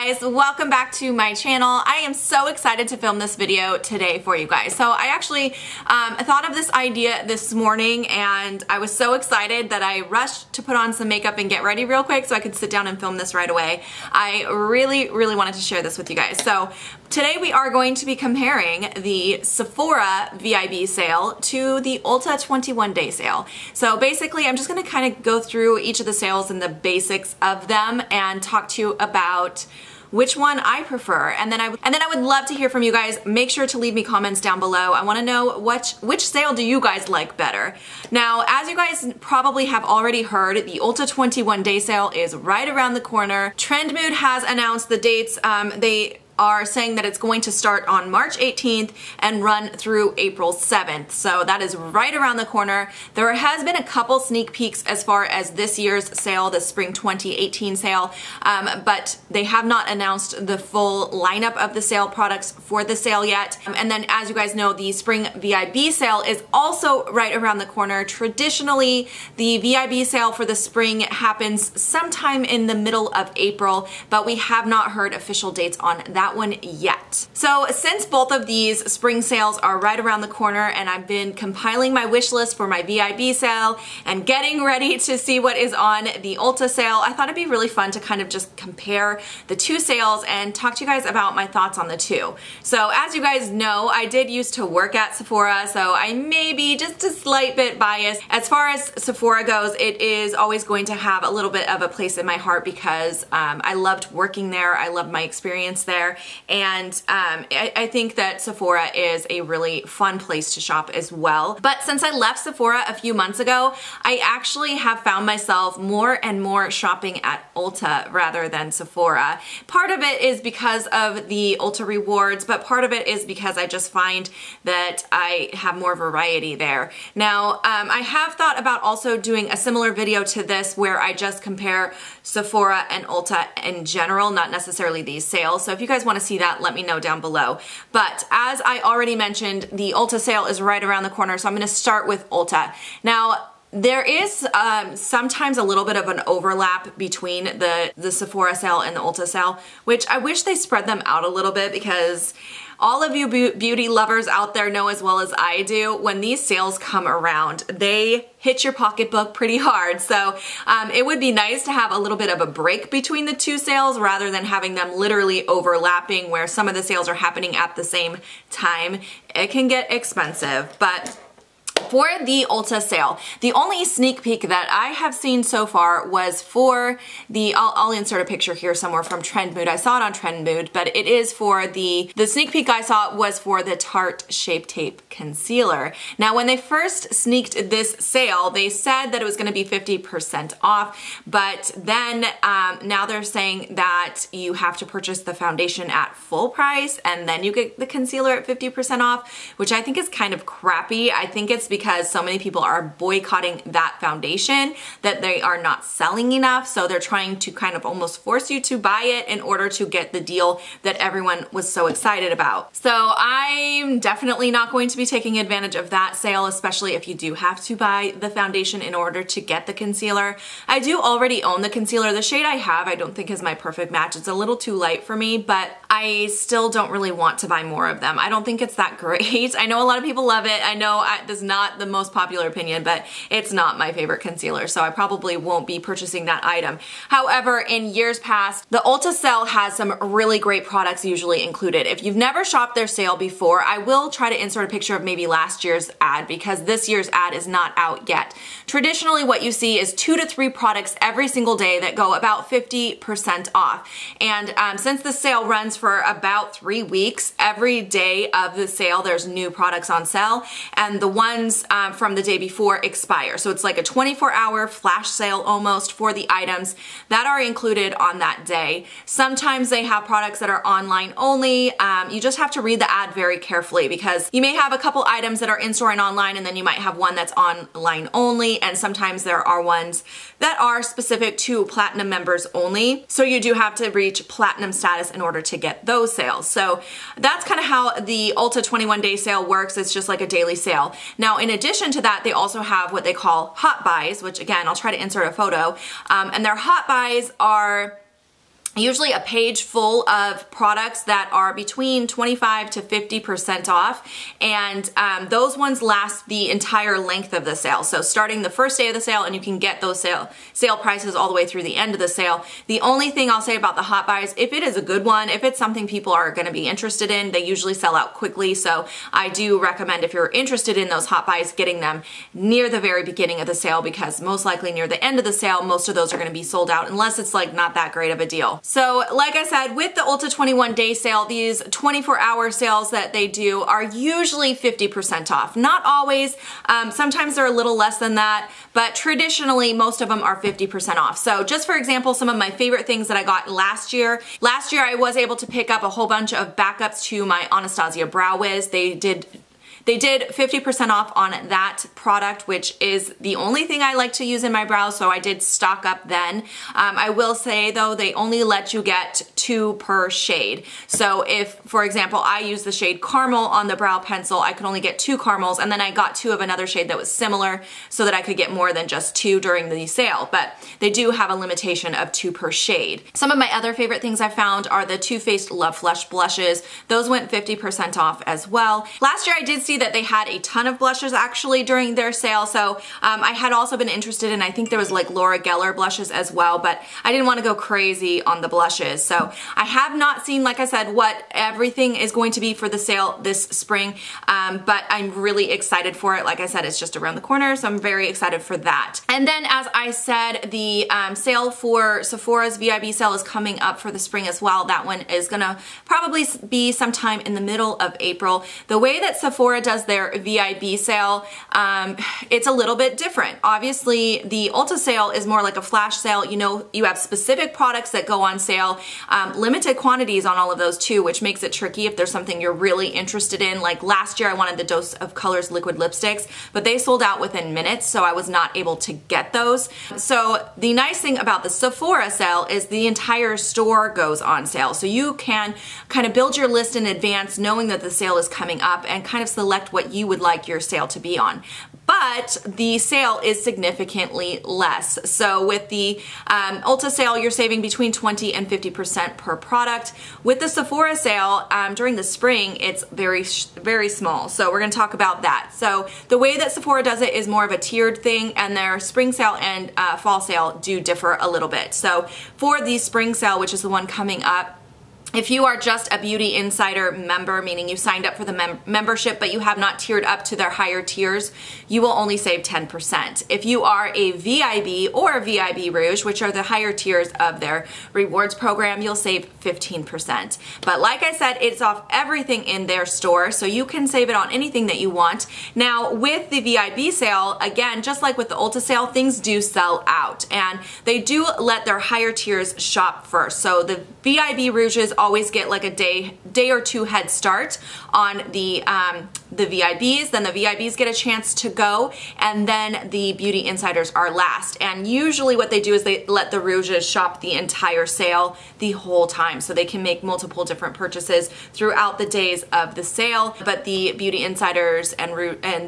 guys, welcome back to my channel. I am so excited to film this video today for you guys. So I actually thought of this idea this morning and I was so excited that I rushed to put on some makeup and get ready real quick so I could sit down and film this right away. I really wanted to share this with you guys. So today we are going to be comparing the Sephora VIB sale to the Ulta 21-day sale. So basically I'm just going to kind of go through each of the sales and the basics of them and talk to you about which one I prefer, and then I would love to hear from you guys. Make sure to leave me comments down below. I want to know which sale do you guys like better. Now, as you guys probably have already heard, the Ulta 21-day sale is right around the corner. Trendmood has announced the dates. They are saying that it's going to start on March 18th and run through April 7th. So that is right around the corner. There has been a couple sneak peeks as far as this year's sale, the spring 2018 sale, but they have not announced the full lineup of the sale products for the sale yet. And then as you guys know, the spring VIB sale is also right around the corner. Traditionally, the VIB sale for the spring happens sometime in the middle of April, but we have not heard official dates on that one yet. So since both of these spring sales are right around the corner and I've been compiling my wish list for my VIB sale and getting ready to see what is on the Ulta sale, I thought it'd be really fun to kind of just compare the two sales and talk to you guys about my thoughts on the two. So as you guys know, I did used to work at Sephora, so I may be just a slight bit biased. As far as Sephora goes, it is always going to have a little bit of a place in my heart because I loved working there. I loved my experience there. And I think that Sephora is a really fun place to shop as well. But since I left Sephora a few months ago, I actually have found myself more and more shopping at Ulta rather than Sephora. Part of it is because of the Ulta rewards, but part of it is because I just find that I have more variety there. Now, I have thought about also doing a similar video to this where I just compare Sephora and Ulta in general, not necessarily these sales. So if you guys want to see that, let me know down below. But as I already mentioned, the Ulta sale is right around the corner, so I'm going to start with Ulta. Now, there is sometimes a little bit of an overlap between the Sephora sale and the Ulta sale, which I wish they spread them out a little bit because all of you beauty lovers out there know as well as I do, when these sales come around, they hit your pocketbook pretty hard. So it would be nice to have a little bit of a break between the two sales rather than having them literally overlapping where some of the sales are happening at the same time. It can get expensive, but for the Ulta sale, the only sneak peek that I have seen so far was for the, I'll insert a picture here somewhere from Trendmood. I saw it on Trendmood, but it is for the sneak peek I saw was for the Tarte Shape Tape Concealer. Now, when they first sneaked this sale, they said that it was going to be 50% off, but then now they're saying that you have to purchase the foundation at full price and then you get the concealer at 50% off, which I think is kind of crappy. I think it's because so many people are boycotting that foundation that they are not selling enough, so they're trying to kind of almost force you to buy it in order to get the deal that everyone was so excited about. So I'm definitely not going to be taking advantage of that sale, especially if you do have to buy the foundation in order to get the concealer. I do already own the concealer. The shade I have I don't think is my perfect match. It's a little too light for me, but I still don't really want to buy more of them. I don't think it's that great. I know a lot of people love it. I know this is not the most popular opinion, but it's not my favorite concealer, so I probably won't be purchasing that item. However, in years past, the Ulta sale has some really great products usually included. If you've never shopped their sale before, I will try to insert a picture of maybe last year's ad because this year's ad is not out yet. Traditionally, what you see is 2 to 3 products every single day that go about 50% off. And since the sale runs for about 3 weeks, every day of the sale, there's new products on sale, and the ones from the day before expire. So it's like a 24-hour flash sale almost for the items that are included on that day. Sometimes they have products that are online only. You just have to read the ad very carefully because you may have a couple items that are in-store and online, and then you might have one that's online only, and sometimes there are ones that are specific to platinum members only. So you do have to reach platinum status in order to get those sales. So that's kind of how the Ulta 21-day sale works. It's just like a daily sale. Now, in addition to that, they also have what they call hot buys, which again, I'll try to insert a photo. And their hot buys are usually a page full of products that are between 25 to 50% off, and those ones last the entire length of the sale. So starting the first day of the sale, and you can get those sale prices all the way through the end of the sale. The only thing I'll say about the hot buys, if it is a good one, if it's something people are going to be interested in, they usually sell out quickly. So I do recommend, if you're interested in those hot buys, getting them near the very beginning of the sale, because most likely near the end of the sale, most of those are going to be sold out unless it's like not that great of a deal. So like I said, with the Ulta 21 day sale, these 24-hour sales that they do are usually 50% off. Not always, sometimes they're a little less than that, but traditionally most of them are 50% off. So just for example, some of my favorite things that I got last year I was able to pick up a whole bunch of backups to my Anastasia Brow Wiz. They did 50% off on that product, which is the only thing I like to use in my brows, so I did stock up then. I will say though, they only let you get 2 per shade. So if, for example, I use the shade Caramel on the brow pencil, I could only get 2 caramels, and then I got 2 of another shade that was similar so that I could get more than just 2 during the sale, but they do have a limitation of 2 per shade. Some of my other favorite things I found are the Too Faced Love Flush blushes. Those went 50% off as well. Last year I did see that they had a ton of blushes actually during their sale, so I had also been interested in, I think there was like Laura Geller blushes as well, but I didn't want to go crazy on the blushes. So I have not seen, like I said, what everything is going to be for the sale this spring, but I'm really excited for it. Like I said, it's just around the corner, so I'm very excited for that. And then, as I said, the sale for Sephora's VIB sale is coming up for the spring as well. That one is gonna probably be sometime in the middle of April. The way that Sephora does their VIB sale, it's a little bit different. Obviously, the Ulta sale is more like a flash sale. You know, you have specific products that go on sale, limited quantities on all of those too, which makes it tricky if there's something you're really interested in. Like last year, I wanted the Dose of Colors liquid lipsticks, but they sold out within minutes, so I was not able to get those. So the nice thing about the Sephora sale is the entire store goes on sale. So you can kind of build your list in advance knowing that the sale is coming up and kind of select what you would like your sale to be on. But the sale is significantly less. So with the Ulta sale, you're saving between 20 and 50% per product. With the Sephora sale, during the spring, it's very small. So we're gonna talk about that. So the way that Sephora does it is more of a tiered thing, and their spring sale and fall sale do differ a little bit. So for the spring sale, which is the one coming up, if you are just a Beauty Insider member, meaning you signed up for the membership but you have not tiered up to their higher tiers, you will only save 10%. If you are a VIB or VIB Rouge, which are the higher tiers of their rewards program, you'll save 15%. But like I said, it's off everything in their store, so you can save it on anything that you want. Now, with the VIB sale, again, just like with the Ulta sale, things do sell out, and they do let their higher tiers shop first. So the VIB Rouges always get like a day or two head start on the VIBs, then the VIBs get a chance to go, and then the Beauty Insiders are last. And usually what they do is they let the Rouges shop the entire sale the whole time, so they can make multiple different purchases throughout the days of the sale, but the Beauty Insiders and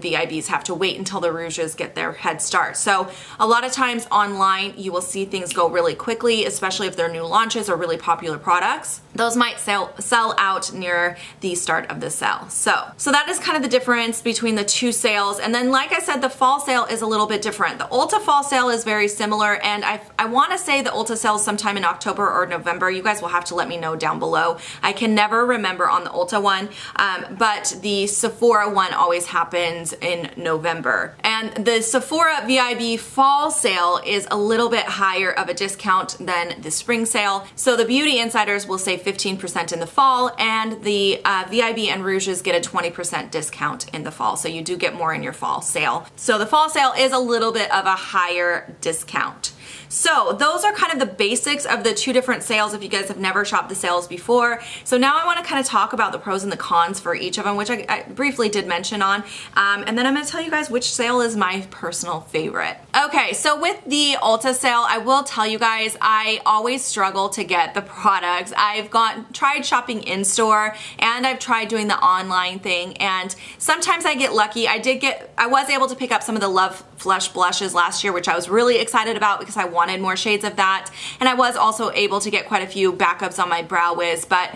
VIBs have to wait until the Rouges get their head start. So a lot of times online you will see things go really quickly, especially if they're new launches or really popular products. Those might sell out near the start of the sale. So that is kind of the difference between the two sales. And then, like I said, the fall sale is a little bit different. The Ulta fall sale is very similar, and I want to say the Ulta sale is sometime in October or November. You guys will have to let me know down below. I can never remember on the Ulta one, but the Sephora one always happens in November. And the Sephora VIB fall sale is a little bit higher of a discount than the spring sale. So the Beauty Insiders will save 15% in the fall, and the VIB and Rouges get a 20% discount in the fall. So you do get more in your fall sale. So the fall sale is a little bit of a higher discount. So those are kind of the basics of the two different sales if you guys have never shopped the sales before. So now I want to kind of talk about the pros and the cons for each of them, which I briefly did mention on. And then I'm going to tell you guys which sale is my personal favorite. Okay, so with the Ulta sale, I will tell you guys, I always struggle to get the products. I've tried shopping in store, and I've tried doing the online thing, and sometimes I get lucky. I was able to pick up some of the Love Flush blushes last year, which I was really excited about because I wanted more shades of that. And I was also able to get quite a few backups on my Brow Wiz, but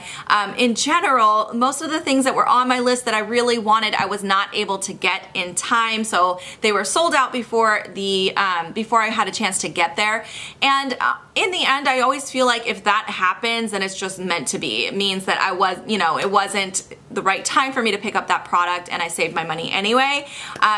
in general, most of the things that were on my list that I really wanted, I was not able to get in time, so they were sold out before I had a chance to get there. And in the end, I always feel like if that happens, then it's just meant to be. It means that it wasn't the right time for me to pick up that product, and I saved my money anyway.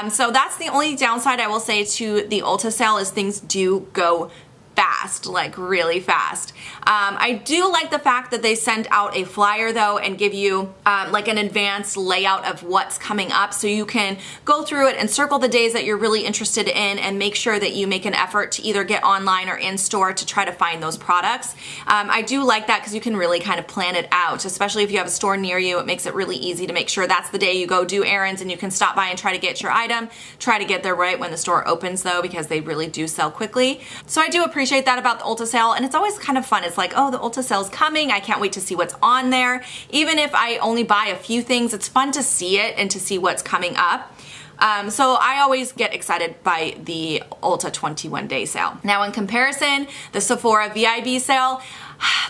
So that's the only downside I will say to the Ulta sale, is things do go fast, like really fast. I do like the fact that they send out a flyer though and give you like an advanced layout of what's coming up, so you can go through it and circle the days that you're really interested in and make sure that you make an effort to either get online or in store to try to find those products. I do like that because you can really kind of plan it out, especially if you have a store near you. It makes it really easy to make sure that's the day you go do errands, and you can stop by and try to get your item. Try to get there right when the store opens though, because they really do sell quickly. So I do appreciate that about the Ulta sale, and it's always kind of fun. It's like, oh, the Ulta sale's coming. I can't wait to see what's on there. Even if I only buy a few things, it's fun to see it and to see what's coming up. So I always get excited by the Ulta 21-day sale. Now in comparison, the Sephora VIB sale,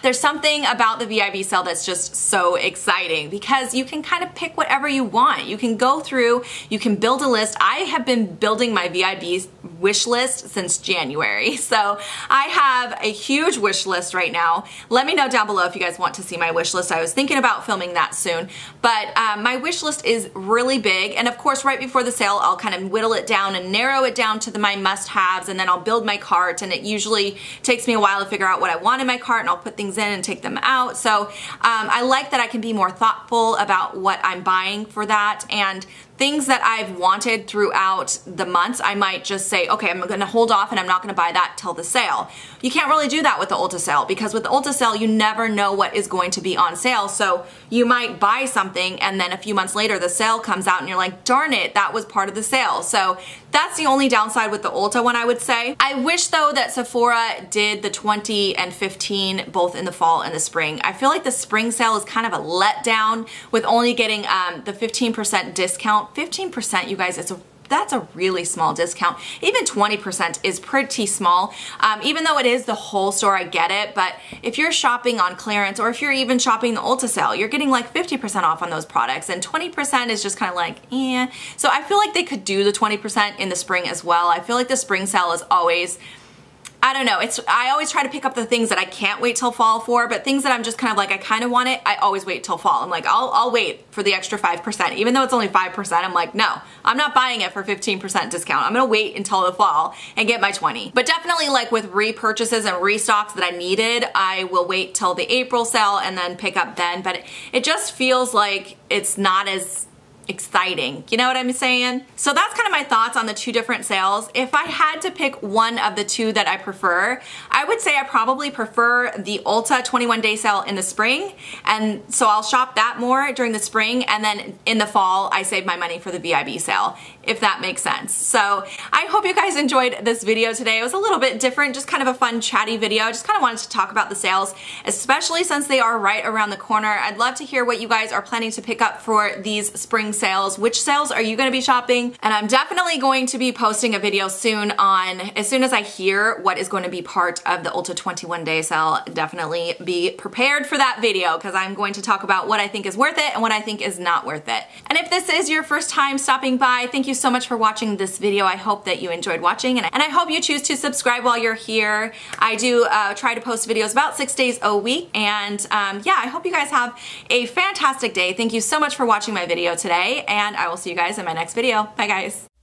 there's something about the VIB sale that's just so exciting because you can kind of pick whatever you want. You can go through, you can build a list. I have been building my VIB wish list since January. So I have a huge wish list right now. Let me know down below if you guys want to see my wish list. I was thinking about filming that soon, but my wish list is really big. And of course, right before the sale, I'll kind of whittle it down and narrow it down to my must-haves, and then I'll build my cart, and it usually takes me a while to figure out what I want in my cart, and I'll put things in and take them out. So I like that I can be more thoughtful about what I'm buying for that, and things that I've wanted throughout the months, I might just say, okay, I'm gonna hold off and I'm not gonna buy that till the sale. You can't really do that with the Ulta sale, because with the Ulta sale, you never know what is going to be on sale. So you might buy something and then a few months later the sale comes out and you're like, darn it, that was part of the sale. So that's the only downside with the Ulta one, I would say. I wish though that Sephora did the 20 and 15 both in the fall and the spring. I feel like the spring sale is kind of a letdown with only getting the 15% discount. 15%, you guys, that's a really small discount. Even 20% is pretty small. Even though it is the whole store, I get it, but if you're shopping on clearance, or if you're even shopping the Ulta sale, you're getting like 50% off on those products, and 20% is just kind of like, eh. So I feel like they could do the 20% in the spring as well. I feel like the spring sale is always, I don't know, I always try to pick up the things that I can't wait till fall for, but things that I'm just kind of like, I kind of want it, I always wait till fall. I'm like, I'll wait for the extra 5%. Even though it's only 5%, I'm like, no, I'm not buying it for 15% discount. I'm gonna wait until the fall and get my 20. But definitely like with repurchases and restocks that I needed, I will wait till the April sale and then pick up then. But it just feels like it's not as exciting. You know what I'm saying? So that's kind of my thoughts on the two different sales. If I had to pick one of the two that I prefer, I would say I probably prefer the Ulta 21-day sale in the spring, and so I'll shop that more during the spring, and then in the fall I save my money for the VIB sale, if that makes sense. So I hope you guys enjoyed this video today. It was a little bit different, just kind of a fun chatty video. I just kind of wanted to talk about the sales, especially since they are right around the corner. I'd love to hear what you guys are planning to pick up for these spring sales. Which sales are you going to be shopping? And I'm definitely going to be posting a video soon on, as soon as I hear what is going to be part of the Ulta 21-day sale. Definitely be prepared for that video, because I'm going to talk about what I think is worth it and what I think is not worth it. And if this is your first time stopping by, thank you so much for watching this video. I hope that you enjoyed watching, and I hope you choose to subscribe while you're here. I do try to post videos about 6 days a week, and yeah, I hope you guys have a fantastic day. Thank you so much for watching my video today, and I will see you guys in my next video. Bye guys.